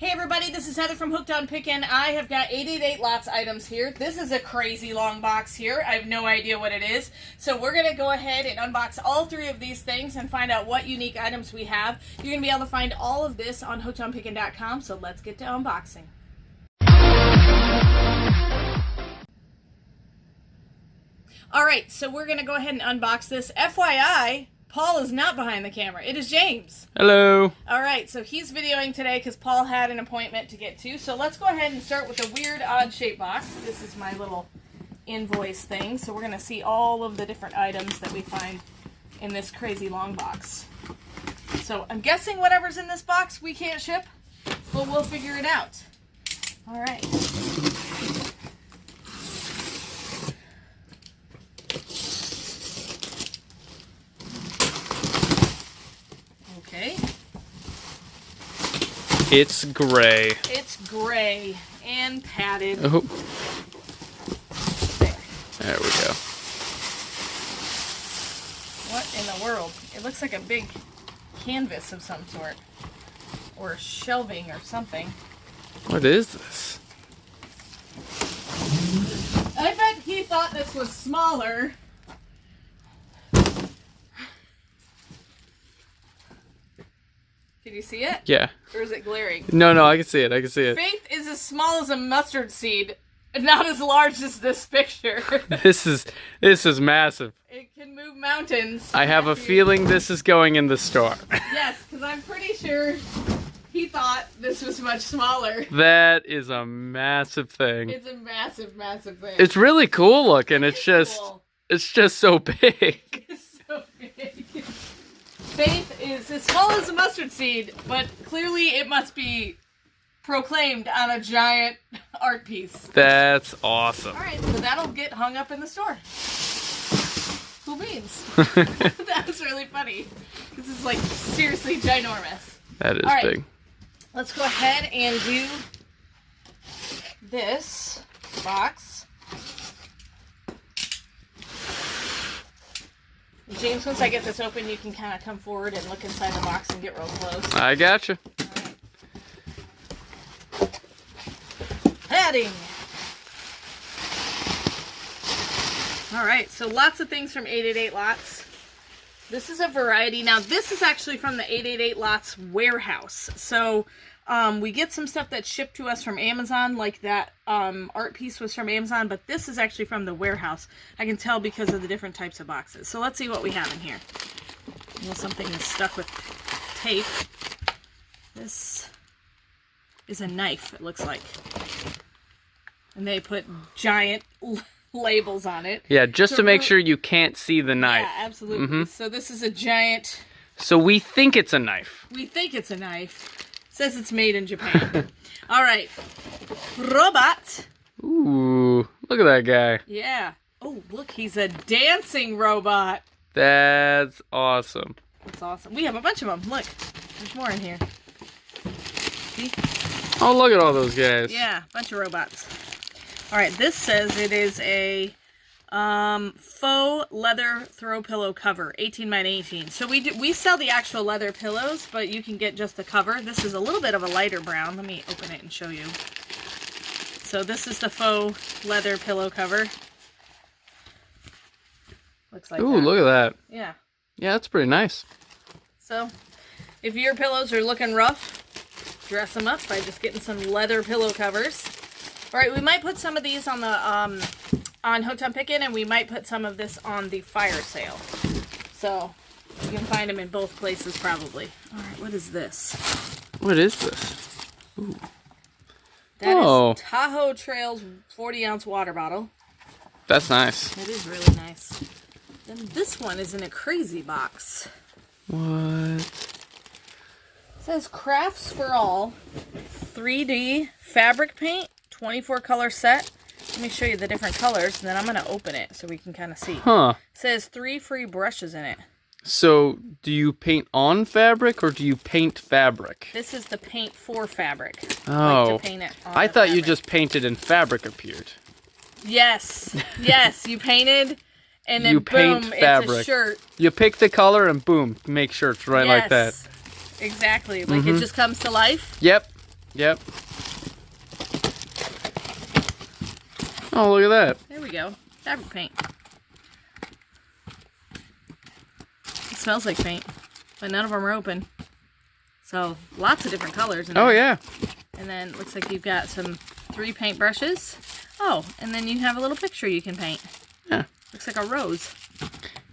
Hey everybody, this is Heather from Hooked on Pickin. I have got 888 lots items here. This is a crazy long box here. I have no idea what it is. So we're going to go ahead and unbox all three of these things and find out what unique items we have. You're going to be able to find all of this on hookedonpickin.com. So let's get to unboxing. Alright, so we're going to go ahead and unbox this. FYI, Paul is not behind the camera. It is James. Hello. Alright, so he's videoing today because Paul had an appointment to get to. So let's go ahead and start with a weird, odd-shaped box. This is my little invoice thing. So we're going to see all of the different items that we find in this crazy long box. So I'm guessing whatever's in this box we can't ship, but we'll figure it out. Alright. Okay. It's gray. It's gray and padded. Oh. There we go. What in the world? It looks like a big canvas of some sort. Or shelving or something. What is this? I bet he thought this was smaller. Can you see it? Yeah. Or is it glaring? No, I can see it. I can see it. Faith is as small as a mustard seed, not as large as this picture. This is massive. It can move mountains. I have a feeling this is going in the store. Yes, because I'm pretty sure he thought this was much smaller. That is a massive thing. It's a massive, massive thing. It's really cool looking. It's cool. just so big. It's so big. Faith is as small as a mustard seed, but clearly it must be proclaimed on a giant art piece. That's awesome. Alright, so that'll get hung up in the store. Cool beans. That was really funny. This is like seriously ginormous. That is big. Let's go ahead and do this box. James, once I get this open, you can kind of come forward and look inside the box and get real close. I gotcha. Right. Padding. Alright, so lots of things from 888 Lots. This is a variety. Now, this is actually from the 888 Lots warehouse. So, we get some stuff that's shipped to us from Amazon, like that art piece was from Amazon, but this is actually from the warehouse. I can tell because of the different types of boxes. So let's see what we have in here. Something that's stuck with tape. This is a knife, it looks like. And they put giant labels on it. Yeah, just to make sure you can't see the knife. Yeah, absolutely. Mm-hmm. So this is a giant... So we think it's a knife. We think it's a knife. Says it's made in Japan. All right. Robot. Ooh, look at that guy. Yeah. Oh, look, he's a dancing robot. That's awesome. That's awesome. We have a bunch of them. Look, there's more in here. See? Oh, look at all those guys. Yeah, bunch of robots. All right, this says it is a faux leather throw pillow cover, 18 by 18. So we sell the actual leather pillows, but you can get just the cover. This is a little bit of a lighter brown. Let me open it and show you. So this is the faux leather pillow cover. Looks like Ooh, that. Look at that. Yeah. Yeah, that's pretty nice. So, if your pillows are looking rough, dress them up by just getting some leather pillow covers. All right, we might put some of these on the on Hooked on Pickin, and we might put some of this on the fire sale. So you can find them in both places probably. All right, what is this? What is this? Ooh. That is Tahoe Trails 40-ounce water bottle. That's nice. It is really nice. Then this one is in a crazy box. What? It says Crafts for All 3D fabric paint, 24 color set. Let me show you the different colors, and then I'm going to open it so we can kind of see. Huh. It says 3 free brushes in it. So, do you paint on fabric, or do you paint fabric? This is the paint for fabric. Oh. I like to paint it on I the thought fabric. you just painted and fabric appeared. Yes. Yes, you painted, and then you paint boom, fabric. it's a shirt. You pick the color, and boom, make shirts right like that. Exactly. Like it just comes to life. Yep. Yep. Oh, look at that. There we go. Fabric paint. It smells like paint, but none of them are open. So lots of different colors in there. Oh, yeah. And then looks like you've got some 3 paint brushes. Oh, and then you have a little picture you can paint. Yeah. Looks like a rose.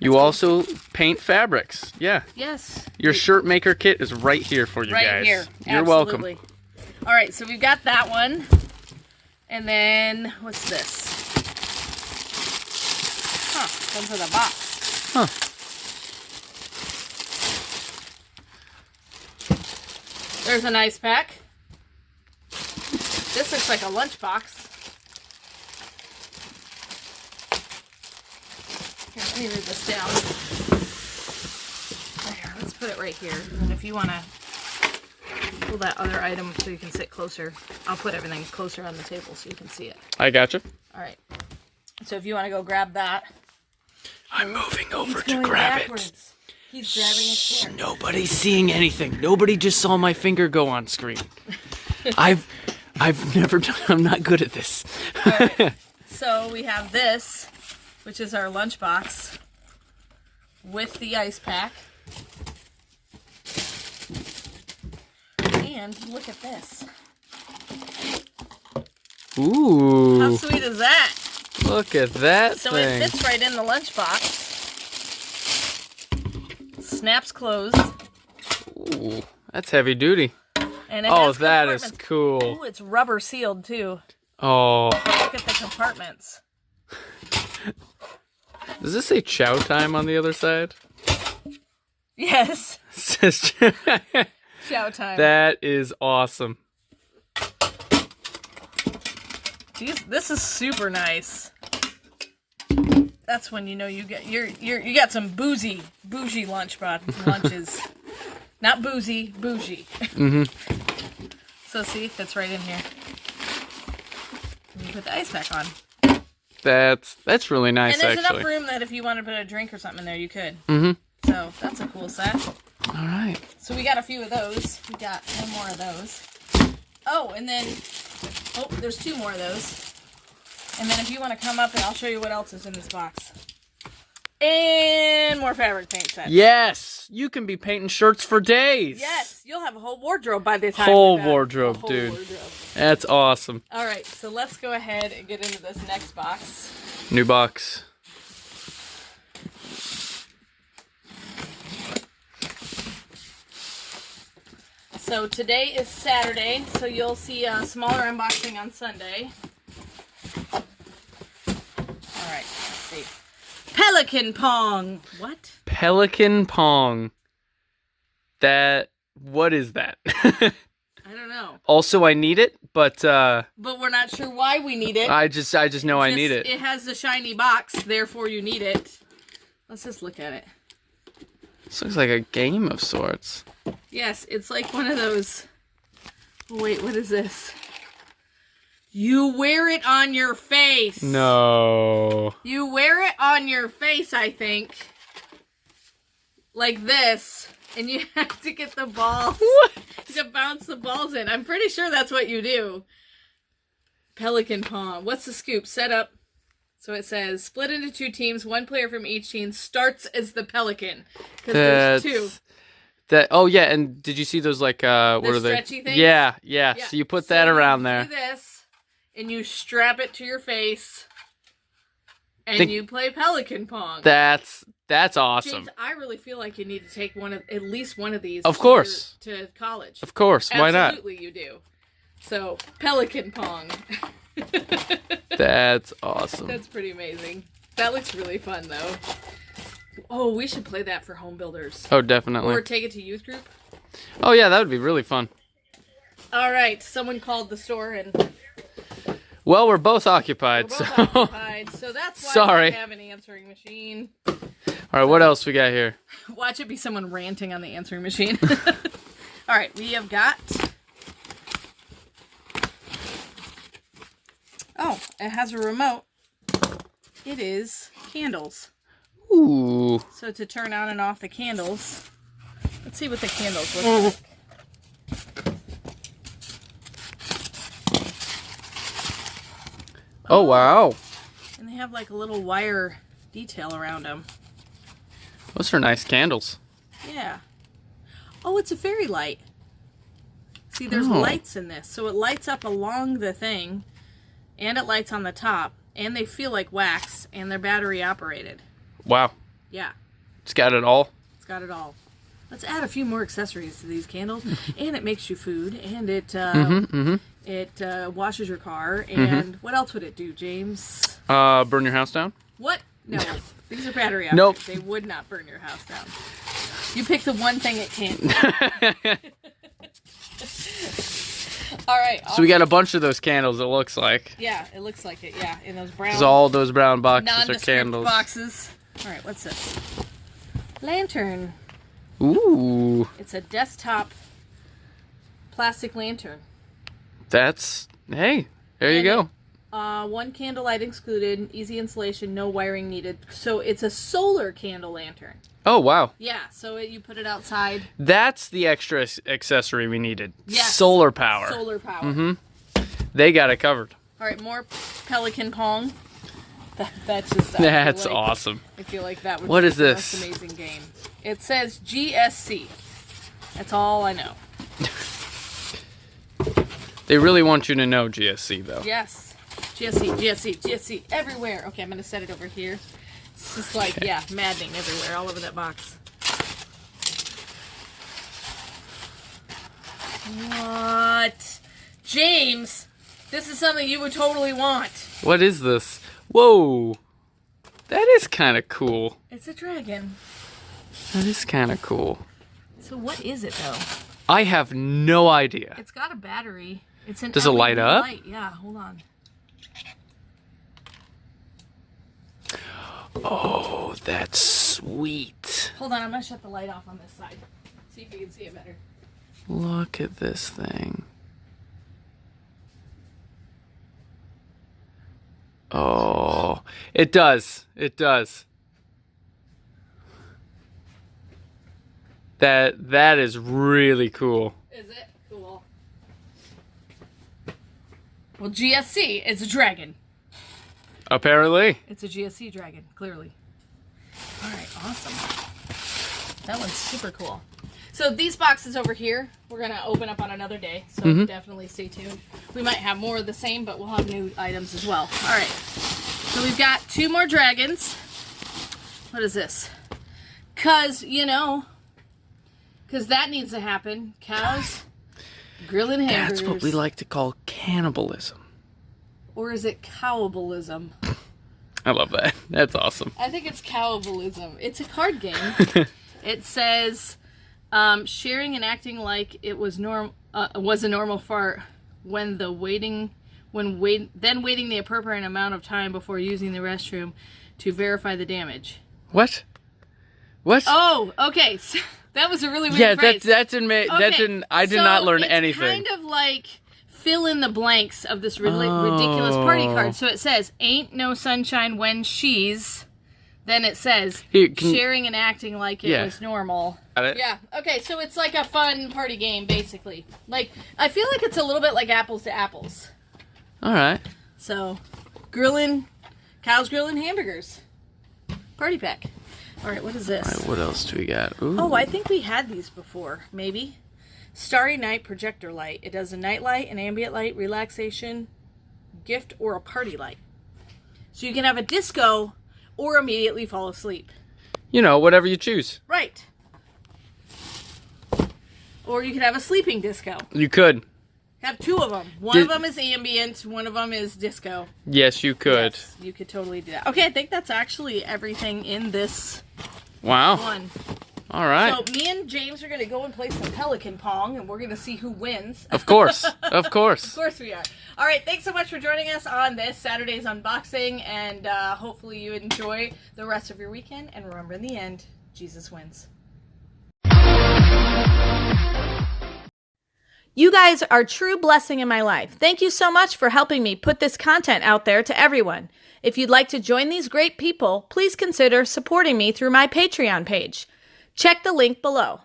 You also paint fabrics. Yeah. Yes. Your shirt maker kit is right here for you guys. Right here. You're Absolutely. welcome. All right, so we've got that one. And then, what's this? Huh, comes with a box. Huh. There's an ice pack. This looks like a lunch box. Here, let me move this down. There, let's put it right here. And if you want to pull that other item so you can sit closer, I'll put everything closer on the table so you can see it. I gotcha. All right. So if you want to go grab that. I'm moving over He's to going grab backwards. it. He's grabbing his chair. Nobody's seeing anything. Nobody just saw my finger go on screen. I've never done. I'm not good at this. All right. So we have this, which is our lunch box with the ice pack. And look at this. Ooh. How sweet is that? Look at that So thing. it fits right in the lunchbox. Snaps closed. Ooh, that's heavy duty. And it Oh, has that is compartments. cool. Ooh, it's rubber sealed too. Oh. Look at the compartments. Does this say chow time on the other side? Yes. It says Chow time. That is awesome. This is super nice. That's when you know you got some bougie lunches. Not boozy, bougie. Mm-hmm. So see, it fits right in here. And you put the ice pack on. That's really nice, And there's actually. enough room that if you want to put a drink or something in there, you could. Mm-hmm. So that's a cool set. All right. So we got a few of those. We got one more of those. Oh, and then, oh, there's 2 more of those. And then if you want to come up and I'll show you what else is in this box. And more fabric paint sets. Yes, you can be painting shirts for days. Yes, you'll have a whole wardrobe by the time. Whole we're done. wardrobe, A whole dude. wardrobe. That's awesome. All right, so let's go ahead and get into this next box. New box. So today is Saturday, so you'll see a smaller unboxing on Sunday. All right, let's see. Pelican Pong. What? Pelican Pong. What is that? I don't know. Also, I need it, but But we're not sure why we need it. I just know I need it. It has the shiny box, therefore you need it. Let's just look at it. This looks like a game of sorts. Yes, it's like one of those. Oh, wait, what is this? You wear it on your face. No. You wear it on your face, I think. Like this. And you have to get the balls to bounce the balls in. I'm pretty sure that's what you do. Pelican Pong. What's the scoop? Set up. So it says, split into 2 teams. 1 player from each team starts as the Pelican. Because there's 2. Oh, yeah, and did you see those, like, what are they? Stretchy things? Yeah. So you put that around there. You do this, and you strap it to your face, and you play Pelican Pong. That's awesome. James, I really feel like you need to take at least one of these. Of course. To college. Of course. Why not? Absolutely, you do. So Pelican Pong. That's awesome. That's pretty amazing. That looks really fun, though. Oh, we should play that for home builders. Oh, definitely. Or take it to youth group. Oh, yeah, that would be really fun. All right, someone called the store and. Well, we're both occupied, We're both occupied, so that's why Sorry. we have an answering machine. All right, what else we got here? Watch it be someone ranting on the answering machine. All right, we have got. Oh, it has a remote. It is candles. Ooh. So to turn on and off the candles. Let's see what the candles look like. Oh, wow. And they have like a little wire detail around them. Those are nice candles. Yeah. Oh, it's a fairy light. See, there's lights in this. So it lights up along the thing, and it lights on the top, and they feel like wax, and they're battery operated. Wow. Yeah. It's got it all. It's got it all. Let's add a few more accessories to these candles. And it makes you food, and it it washes your car, and what else would it do, James? Burn your house down? What? No. These are battery operated. Nope. They would not burn your house down. You pick the one thing it can't do. All right. So we got a bunch of those candles, it looks like. Yeah, it looks like it. Yeah, in those brown. Because all those brown boxes are nondescript candles. boxes. All right, what's this? Lantern. Ooh. It's a desktop plastic lantern. That's, hey, there you go. One candle light excluded, easy installation, no wiring needed. So it's a solar candle lantern. Oh, wow. Yeah, so you put it outside. That's the extra accessory we needed. Yes. Solar power. Solar power. They got it covered. All right, more Pelican Pong. That's just... That's awesome. I feel like that would What be is the this? most amazing game. It says GSC. That's all I know. They really want you to know GSC, though. Yes. GSC everywhere. Okay, I'm going to set it over here. It's just like, yeah, maddening everywhere, all over that box. What? James, this is something you would totally want. What is this? Whoa. That is kind of cool. It's a dragon. That is kind of cool. So what is it, though? I have no idea. It's got a battery. It's an Does it light LED up? light. Yeah, hold on. Oh, that's sweet. Hold on, I'm going to shut the light off on this side. See if you can see it better. Look at this thing. Oh, it does. It does. That is really cool. Is it? Cool. Well, GSC is a dragon. Apparently. It's a GSC dragon, clearly. All right, awesome. That one's super cool. So these boxes over here, we're going to open up on another day, so definitely stay tuned. We might have more of the same, but we'll have new items as well. All right, so we've got 2 more dragons. What is this? Because that needs to happen. Cows, grilling hamburgers. That's what we like to call cannibalism. Or is it cowabalism? I love that. That's awesome. I think it's cowabalism. It's a card game. It says, sharing and acting like it was a normal fart when waiting the appropriate amount of time before using the restroom to verify the damage. What? What? Oh, okay. So, that was a really weird phrase. I did not learn anything. It's kind of like fill in the blanks of this ridiculous party card. So it says, ain't no sunshine when she's... Then it says, sharing and acting like it was normal. Got it? Yeah. Okay, so it's like a fun party game, basically. Like, I feel like it's a little bit like apples to apples. All right. So, cows grilling hamburgers. Party pack. All right, what is this? All right, what else do we got? Ooh. Oh, I think we had these before, maybe. Starry Night Projector Light. It does a night light, an ambient light, relaxation, gift, or a party light. So you can have a disco or immediately fall asleep. Whatever you choose. Right. Or you could have a sleeping disco. You could. Have 2 of them. One of them is ambient, one of them is disco. Yes, you could. Yes, you could totally do that. Okay, I think that's actually everything in this Wow. one. All right. So me and James are going to go and play some Pelican Pong, and we're going to see who wins. Of course. Of course. Of course we are. All right, thanks so much for joining us on this Saturday's unboxing, and hopefully you enjoy the rest of your weekend. And remember, in the end, Jesus wins. You guys are a true blessing in my life. Thank you so much for helping me put this content out there to everyone. If you'd like to join these great people, please consider supporting me through my Patreon page. Check the link below.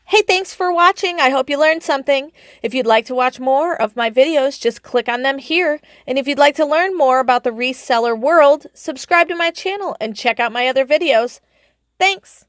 Hey, thanks for watching. I hope you learned something. If you'd like to watch more of my videos, just click on them here. And if you'd like to learn more about the reseller world, subscribe to my channel and check out my other videos. Thanks.